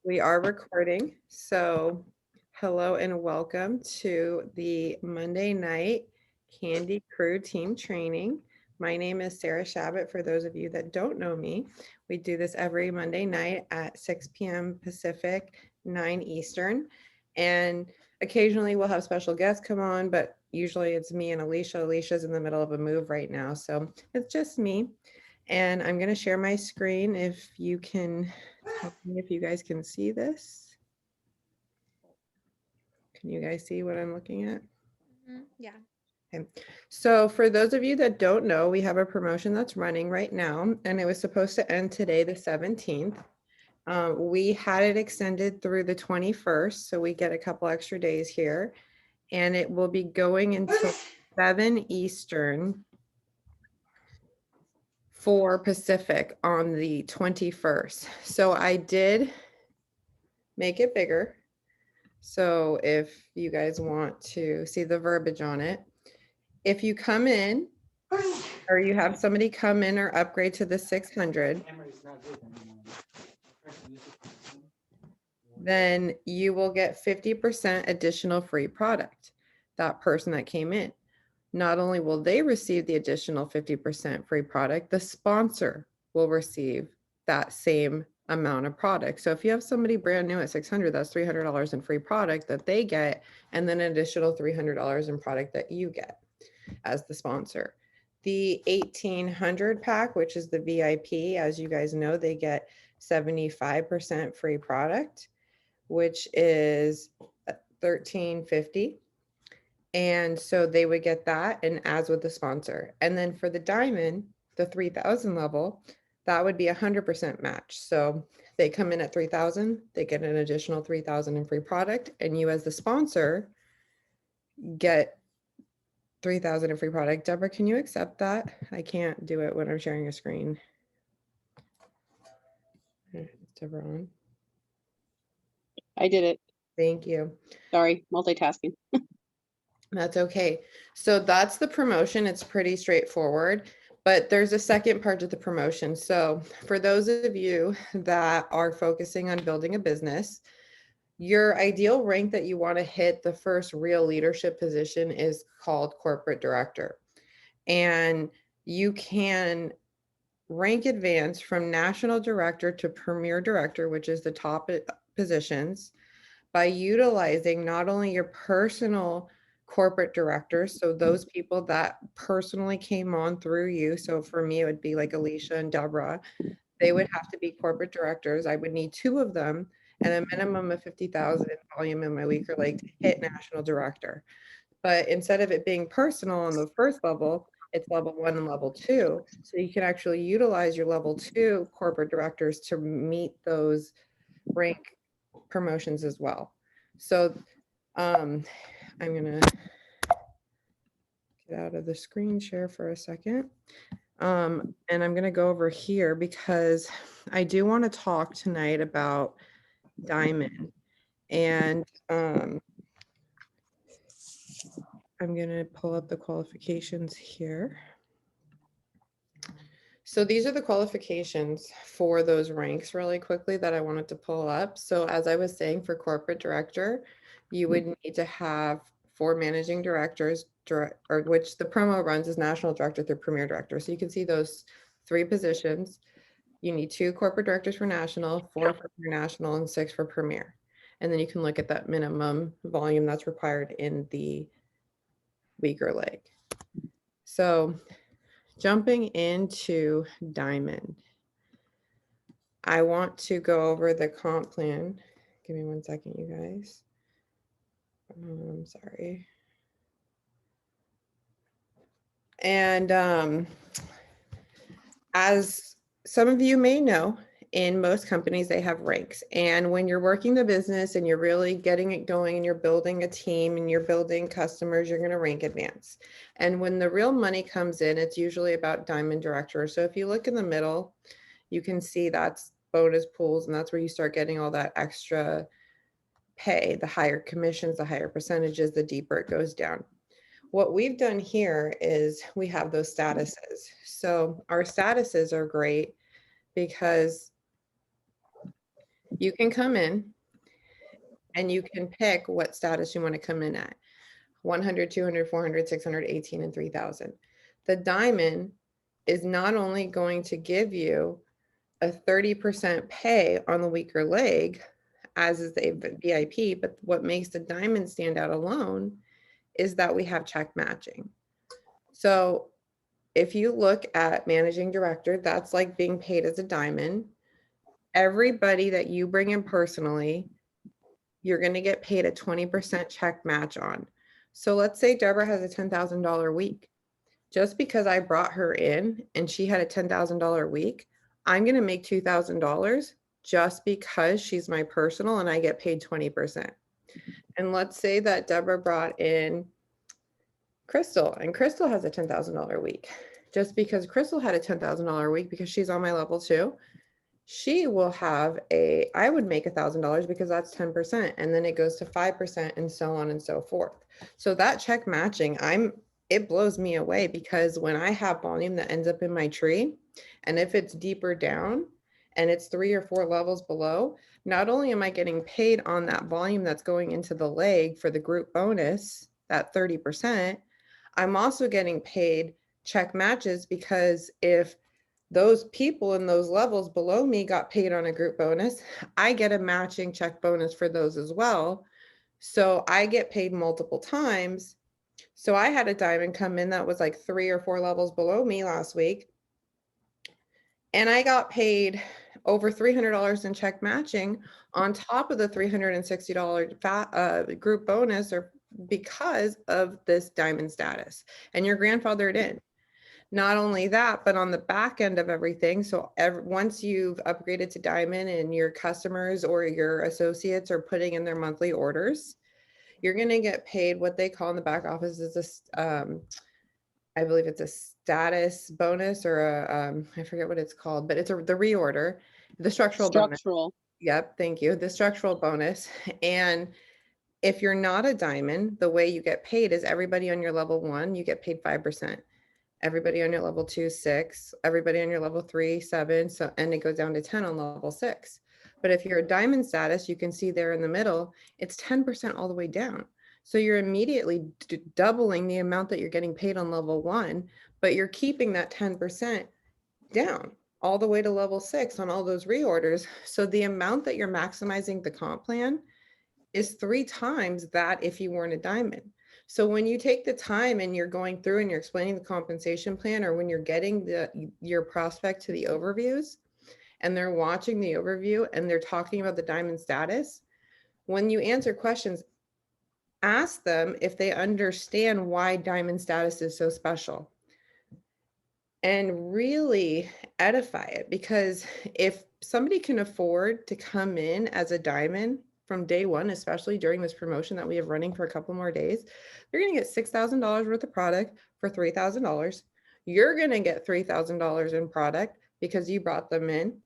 We are recording. So, hello and welcome to the Monday night Candy Crew team training. My name is Sarah Shabbat. For those of you that don't know me, we do this every Monday night at 6 p.m. Pacific, 9 Eastern. And occasionally we'll have special guests come on, but usually it's me and Alicia. Alicia's in the middle of a move right now. So, it's just me. And I'm going to share my screen if you can tell me if you guys can see this. Can you guys see what I'm looking at? Yeah. Okay. So for those of you that don't know, we have a promotion that's running right now, and it was supposed to end today, the 17th. We had it extended through the 21st, so we get a couple extra days here, and it will be going until 7 Eastern, 4 Pacific on the 21st. So I did make it bigger. So if you guys want to see the verbiage on it, if you come in or you have somebody come in or upgrade to the 600, then you will get 50% additional free product. That person that came in. Not only will they receive the additional 50% free product, the sponsor will receive that same amount of product. So if you have somebody brand new at 600, that's $300 in free product that they get, and then an additional $300 in product that you get as the sponsor. The 1800 pack, which is the VIP, as you guys know, they get 75% free product, which is $13.50. And so they would get that and as with the sponsor. And then for the diamond, the 3000 level, that would be 100% match. So they come in at 3000, they get an additional 3000 in free product, and you as the sponsor get 3000 in free product. Deborah, can you accept that? I can't do it when I'm sharing a screen. Deborah on. I did it. Thank you. Sorry, multitasking. That's okay. So that's the promotion. It's pretty straightforward, but there's a second part to the promotion. So for those of you that are focusing on building a business, your ideal rank that you want to hit, the first real leadership position, is called corporate director. And you can rank advance from national director to premier director, which is the top positions, by utilizing not only your personal corporate directors, so those people that personally came on through you. So for me, it would be like Alicia and Deborah. They would have to be corporate directors. I would need 2 of them and a minimum of 50,000 in volume in my weaker leg to hit national director. But instead of it being personal on the first level, it's level 1 and level 2. So you can actually utilize your level 2 corporate directors to meet those rank promotions as well. So I'm gonna get out of the screen share for a second. And I'm gonna go over here because I do want to talk tonight about Diamond. And I'm gonna pull up the qualifications here. So these are the qualifications for those ranks really quickly that I wanted to pull up. So as I was saying, for corporate director, you would need to have 4 managing directors, or which the promo runs as national director through premier director. So you can see those 3 positions. You need 2 corporate directors for national, 4 for national, and 6 for premier. And then you can look at that minimum volume that's required in the weaker leg. So jumping into Diamond, I want to go over the comp plan. Give me 1 second, you guys. Sorry. And as some of you may know, in most companies, they have ranks. And when you're working the business and you're really getting it going and you're building a team and you're building customers, you're going to rank advance. And when the real money comes in, it's usually about diamond director. So if you look in the middle, you can see that's bonus pools, and that's where you start getting all that extra pay, the higher commissions, the higher percentages, the deeper it goes down. What we've done here is we have those statuses. So our statuses are great because You can come in and you can pick what status you want to come in at. 100, 200, 400, 600, 18, and 3000. The diamond is not only going to give you a 30% pay on the weaker leg, as is the VIP, but what makes the diamond stand out alone is that we have check matching. So if you look at managing director, that's like being paid as a diamond. Everybody that you bring in personally, you're going to get paid a 20% check match on. So let's say Deborah has a $10,000 week. Just because I brought her in and she had a $10,000 week, I'm going to make $2,000 just because she's my personal and I get paid 20%. And let's say that Deborah brought in Crystal and Crystal has a $10,000 week. Just because Crystal had a $10,000 week because she's on my level 2, she will have I would make $1,000 because that's 10%, and then it goes to 5% and so on and so forth. So that check matching, it blows me away because when I have volume that ends up in my tree, and if it's deeper down and it's 3 or 4 levels below, not only am I getting paid on that volume that's going into the leg for the group bonus, that 30%, I'm also getting paid check matches because if those people in those levels below me got paid on a group bonus, I get a matching check bonus for those as well. So I get paid multiple times. So I had a diamond come in that was like 3 or 4 levels below me last week. And I got paid over $300 in check matching on top of the $360 group bonus, or because of this diamond status. And you're grandfathered in. Not only that, but on the back end of everything, so once you've upgraded to diamond and your customers or your associates are putting in their monthly orders, you're going to get paid what they call in the back office is I believe it's a status bonus or I forget what it's called, but it's the reorder, the structural bonus. Yep, thank you. The structural bonus. And if you're not a diamond, the way you get paid is everybody on your level 1, you get paid 5%. Everybody on your level 2, 6, everybody on your level 3, 7, so, and it goes down to 10 on level 6. But if you're a diamond status, you can see there in the middle, it's 10% all the way down. So you're immediately doubling the amount that you're getting paid on level 1, but you're keeping that 10% down all the way to level 6 on all those reorders. So the amount that you're maximizing the comp plan is 3 times that if you weren't a diamond. So when you take the time and you're going through and you're explaining the compensation plan, or when you're getting your prospect to the overviews and they're watching the overview and they're talking about the diamond status, when you answer questions, ask them if they understand why diamond status is so special and really edify it. Because if somebody can afford to come in as a diamond from day 1, especially during this promotion that we have running for a couple more days, they're going to get $6,000 worth of product for $3,000. You're going to get $3,000 in product because you brought them in.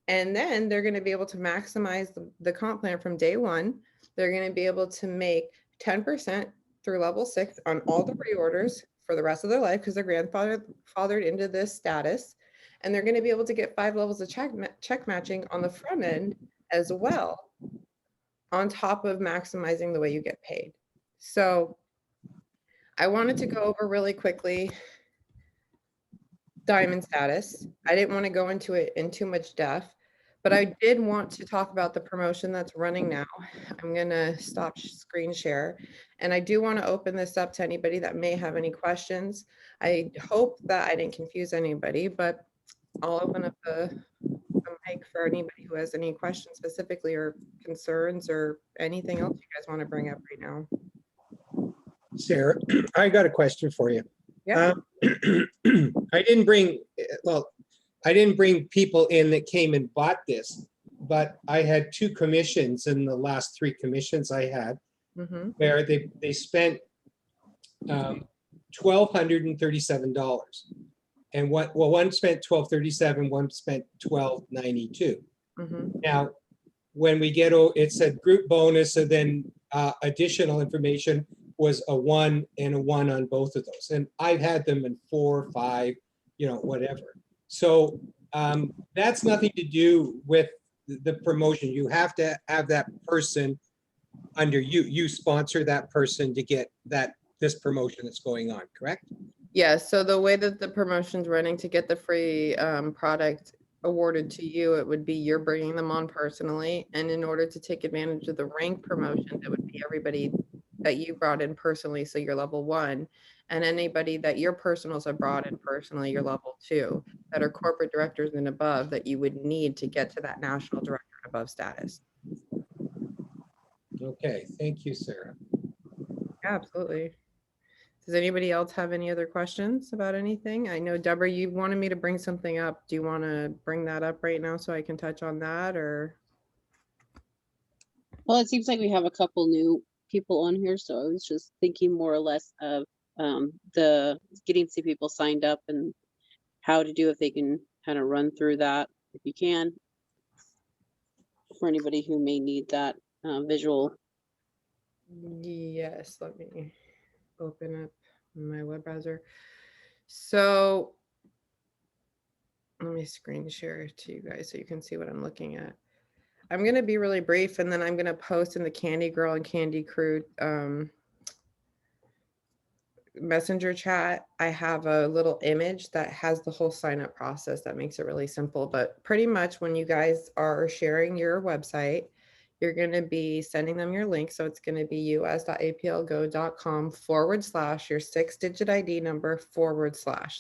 And then they're going to be able to maximize the comp plan from day 1. They're going to be able to make 10% through level 6 on all the reorders for the rest of their life because they're grandfathered into this status. And they're going to be able to get 5 levels of check matching on the front end as well, on top of maximizing the way you get paid. So I wanted to go over really quickly diamond status. I didn't want to go into it in too much depth, but I did want to talk about the promotion that's running now. I'm going to stop screen share, and I do want to open this up to anybody that may have any questions. I hope that I didn't confuse anybody, but I'll open up the mic for anybody who has any questions specifically or concerns or anything else you guys want to bring up right now. Sarah, I got a question for you. Yeah. I didn't bring people in that came and bought this, but I had 2 commissions in the last 3 commissions I had, where they spent $1,237. And one spent $1,237, one spent $1,292. Now, when we get, it said group bonus, and then additional information was a 1 and a 1 on both of those. And I've had them in 4, 5, whatever. So that's nothing to do with the promotion. You have to have that person under you. You sponsor that person to get this promotion that's going on, correct? Yeah, so the way that the promotion's running to get the free product awarded to you, it would be you're bringing them on personally. And in order to take advantage of the rank promotion, it would be everybody that you brought in personally, so you're level 1. And anybody that your personals have brought in personally, you're level 2, that are corporate directors and above that you would need to get to that national director and above status. Okay, thank you, Sarah. Yeah, absolutely. Does anybody else have any other questions about anything? I know, Deborah, you wanted me to bring something up. Do you want to bring that up right now so I can touch on that, or? Well, it seems like we have a couple new people on here, so I was just thinking more or less of the getting some people signed up and how to do if they can kind of run through that if you can for anybody who may need that visual. Yes, let me open up my web browser. So let me screen share to you guys so you can see what I'm looking at. I'm going to be really brief, and then I'm going to post in the Candy Girl and Candy Crew messenger chat. I have a little image that has the whole sign up process that makes it really simple. But pretty much when you guys are sharing your website, you're going to be sending them your link. So it's going to be us.aplgo.com / your 6-digit ID number /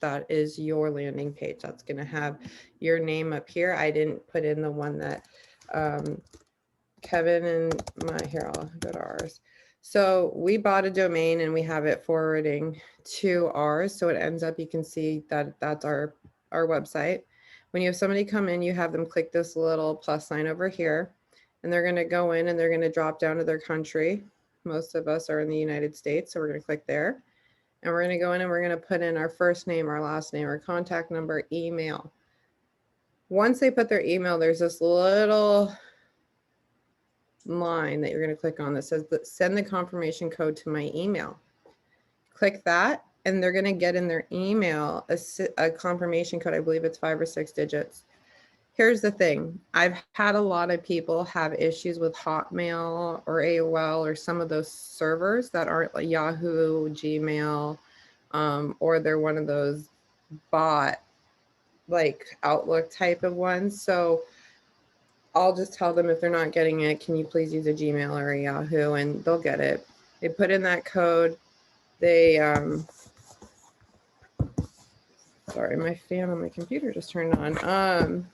that is your landing page. That's going to have your name up here. I didn't put in the one that Kevin and here, I'll go to ours. So we bought a domain and we have it forwarding to ours. So it ends up, you can see that that's our website. When you have somebody come in, you have them click this little plus sign over here, and they're going to go in and they're going to drop down to their country. Most of us are in the United States, so we're going to click there. And we're going to go in and we're going to put in our first name, our last name, our contact number, email. Once they put their email, there's this little line that you're going to click on that says send the confirmation code to my email. Click that and they're going to get in their email a confirmation code. I believe it's 5 or 6 digits. Here's the thing. I've had a lot of people have issues with Hotmail or AOL or some of those servers that aren't like Yahoo, Gmail, or they're one of those bot like Outlook type of ones. So I'll just tell them if they're not getting it, can you please use a Gmail or a Yahoo, and they'll get it. They put in that code. They, sorry, my fan on my computer just turned on.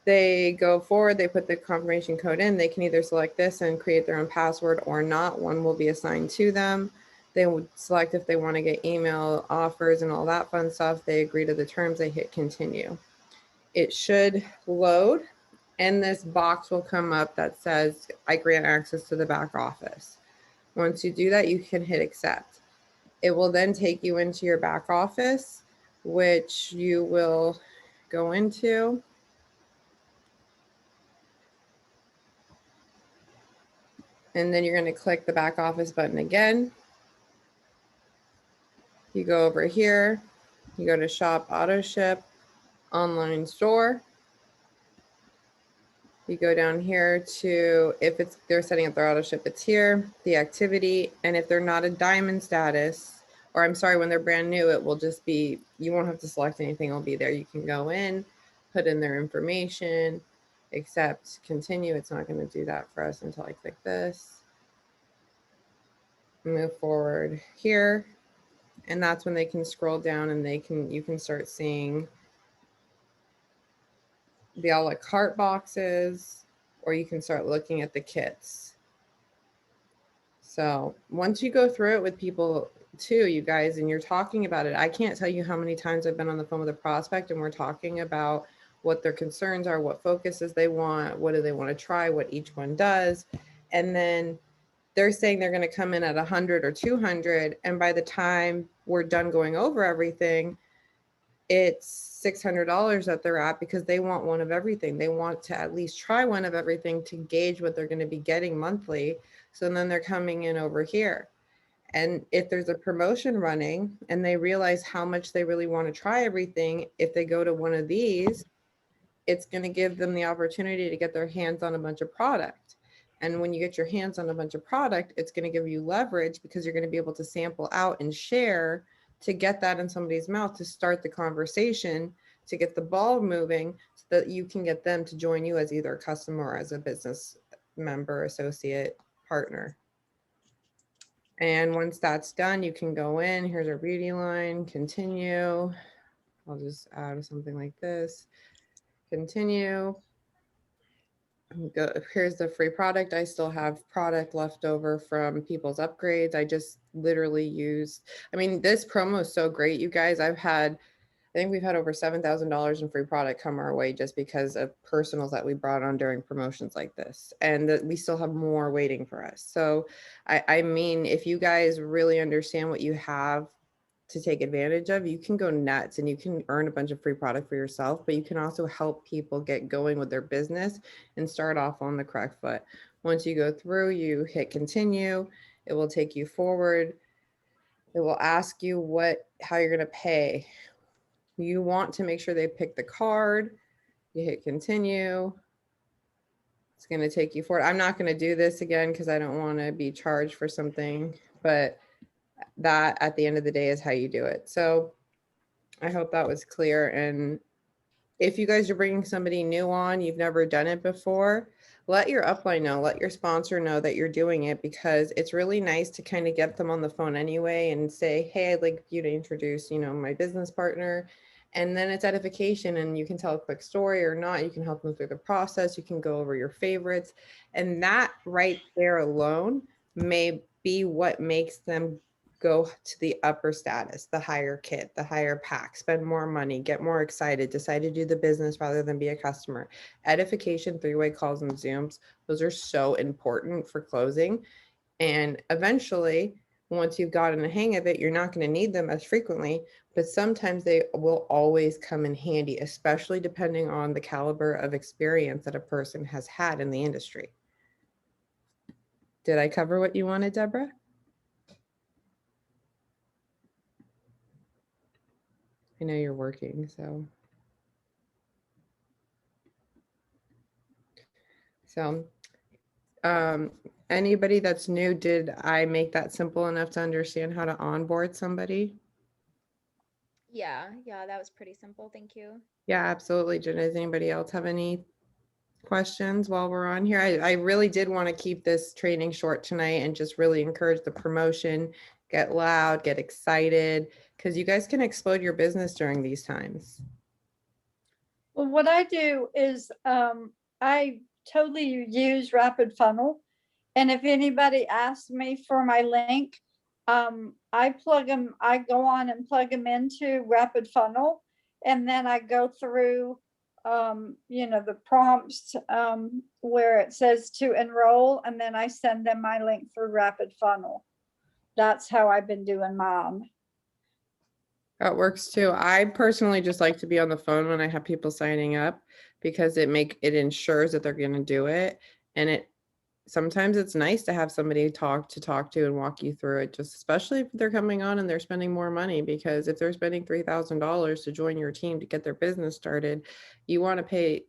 They go forward, they put the confirmation code in. They can either select this and create their own password or not. One will be assigned to them. They would select if they want to get email offers and all that fun stuff. They agree to the terms, they hit continue. It should load. And this box will come up that says, I grant access to the back office. Once you do that, you can hit accept. It will then take you into your back office, which you will go into. And then you're going to click the back office button again. You go over here, you go to shop, auto ship, online store. You go down here to, if they're setting up their auto ship, it's here, the activity. And if they're not a diamond status, or I'm sorry, when they're brand new, it will just be, you won't have to select anything, it'll be there. You can go in, put in their information, accept, continue. It's not going to do that for us until I click this. Move forward here. And that's when they can scroll down and you can start seeing the a la carte boxes, or you can start looking at the kits. So once you go through it with people too, you guys, and you're talking about it, I can't tell you how many times I've been on the phone with a prospect and we're talking about what their concerns are, what focuses they want, what do they want to try, what each one does. And then they're saying they're going to come in at 100 or 200. And by the time we're done going over everything, it's $600 that they're at because they want one of everything. They want to at least try one of everything to gauge what they're going to be getting monthly. So then they're coming in over here. And if there's a promotion running and they realize how much they really want to try everything, if they go to one of these, it's going to give them the opportunity to get their hands on a bunch of product. And when you get your hands on a bunch of product, it's going to give you leverage because you're going to be able to sample out and share to get that in somebody's mouth, to start the conversation, to get the ball moving so that you can get them to join you as either a customer or as a business member, associate, partner. And once that's done, you can go in, here's our beauty line, continue. I'll just add something like this, continue. Go, here's the free product. I still have product left over from people's upgrades. I just literally used, I mean, this promo is so great, you guys. I think we've had over $7,000 in free product come our way just because of personals that we brought on during promotions like this. And that we still have more waiting for us. So I mean, if you guys really understand what you have to take advantage of, you can go nuts and you can earn a bunch of free product for yourself, but you can also help people get going with their business and start off on the correct foot. Once you go through, you hit continue, it will take you forward. It will ask you how you're going to pay. You want to make sure they pick the card. You hit continue. It's going to take you forward. I'm not going to do this again because I don't want to be charged for something, but that at the end of the day is how you do it. So I hope that was clear. And if you guys are bringing somebody new on, you've never done it before, let your upline know, let your sponsor know that you're doing it, because it's really nice to kind of get them on the phone anyway and say, hey, I'd like you to introduce, my business partner. And then it's edification, and you can tell a quick story or not. You can help them through the process. You can go over your favorites. And that right there alone may be what makes them go to the upper status, the higher kit, the higher pack, spend more money, get more excited, decide to do the business rather than be a customer. Edification, three-way calls and Zooms, those are so important for closing. And eventually, once you've gotten the hang of it, you're not going to need them as frequently, but sometimes they will always come in handy, especially depending on the caliber of experience that a person has had in the industry. Did I cover what you wanted, Deborah? I know you're working, so. Anybody that's new, did I make that simple enough to understand how to onboard somebody? Yeah, that was pretty simple. Thank you. Yeah, absolutely. Does anybody else have any questions while we're on here? I really did want to keep this training short tonight and just really encourage the promotion, get loud, get excited, because you guys can explode your business during these times. Well, what I do is I totally use Rapid Funnel. And if anybody asks me for my link, I go on and plug them into Rapid Funnel. And then I go through, the prompts where it says to enroll. And then I send them my link through Rapid Funnel. That's how I've been doing mine. That works too. I personally just like to be on the phone when I have people signing up, because it ensures that they're going to do it. And sometimes it's nice to have somebody talk to and walk you through it, just especially if they're coming on and they're spending more money, because if they're spending $3,000 to join your team to get their business started, you want to pay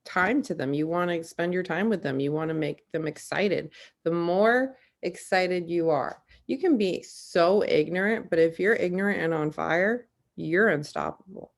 time to them. You want to spend your time with them. You want to make them excited. The more excited you are, you can be so ignorant, but if you're ignorant and on fire, you're unstoppable.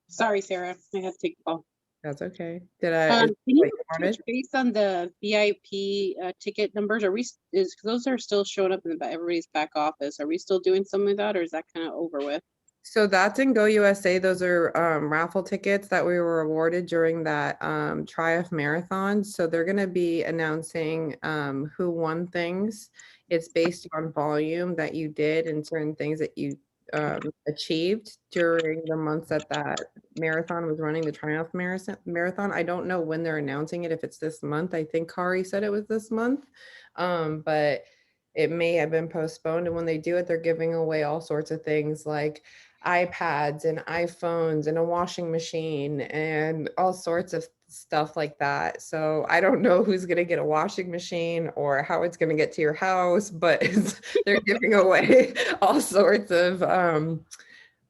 Sorry, Sarah, I had to take the call. That's okay. Did I? Can you touch base on the VIP ticket numbers? Because those are still showing up in everybody's back office. Are we still doing some of that, or is that kind of over with? So that's in Go USA. Those are raffle tickets that we were awarded during that Triumph Marathon. So they're going to be announcing who won things. It's based on volume that you did and certain things that you achieved during the months that marathon was running, the Triumph Marathon. I don't know when they're announcing it, if it's this month. I think Kari said it was this month, but it may have been postponed. And when they do it, they're giving away all sorts of things like iPads and iPhones and a washing machine and all sorts of stuff like that. So I don't know who's going to get a washing machine or how it's going to get to your house, but they're giving away all sorts of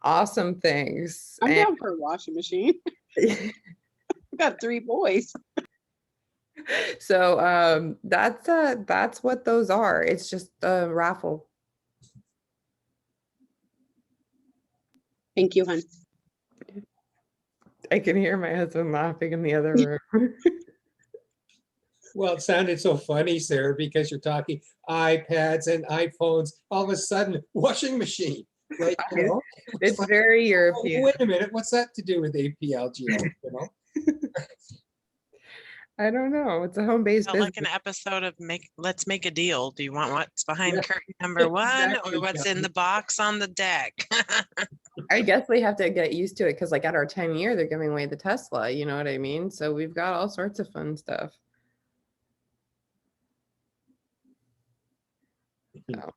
awesome things. I'm And down for a washing machine. I've got 3 boys. so that's what those are. It's just a raffle. Thank you, hon. I can hear my husband laughing in the other room. Well, it sounded so funny, Sarah, because you're talking iPads and iPhones, all of a sudden, washing machine. Like, you know, It's very oh, European. wait a minute, what's that to do with APLGO, you know? I don't know. It's a home-based Felt like business. an episode of Let's Make a Deal. Do you want what's behind Yeah, curtain number 1 exactly, or what's in Kelly. the box on the deck? I guess we have to get used to it because like at our 10 year, they're giving away the Tesla, you know what I mean? So we've got all sorts of fun stuff. So,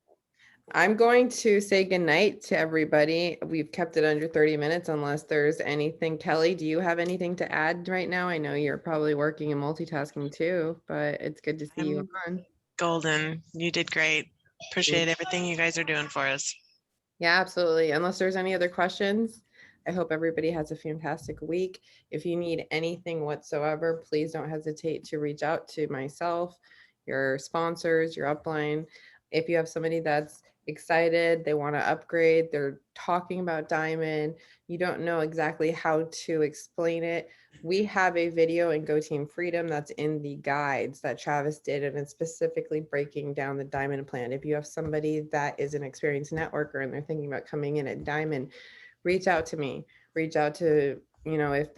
I'm going to say goodnight to everybody. We've kept it under 30 minutes unless there's anything. Kelly, do you have anything to add right now? I know you're probably working and multitasking too, but it's good to see you on. Golden, you did great. Appreciate everything you guys are doing for us. Yeah, absolutely. Unless there's any other questions, I hope everybody has a fantastic week. If you need anything whatsoever, please don't hesitate to reach out to myself, your sponsors, your upline. If you have somebody that's excited, they want to upgrade, they're talking about Diamond, you don't know exactly how to explain it, we have a video in Go Team Freedom that's in the guides that Travis did, and it's specifically breaking down the Diamond plan. If you have somebody that is an experienced networker and they're thinking about coming in at Diamond, reach out to me, reach out to, you know, if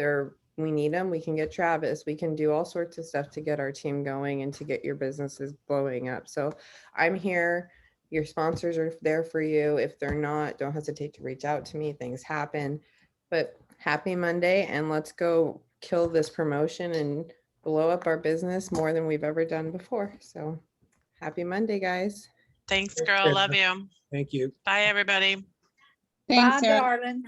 we need them, we can get Travis, we can do all sorts of stuff to get our team going and to get your businesses blowing up. So I'm here. Your sponsors are there for you. If they're not, don't hesitate to reach out to me. Things happen. But happy Monday, and let's go kill this promotion and blow up our business more than we've ever done before. So happy Monday, guys. Thanks, Thanks, girl. Sarah. Love you. Thank you. Bye, everybody. Thanks, Bye, Sarah. darling.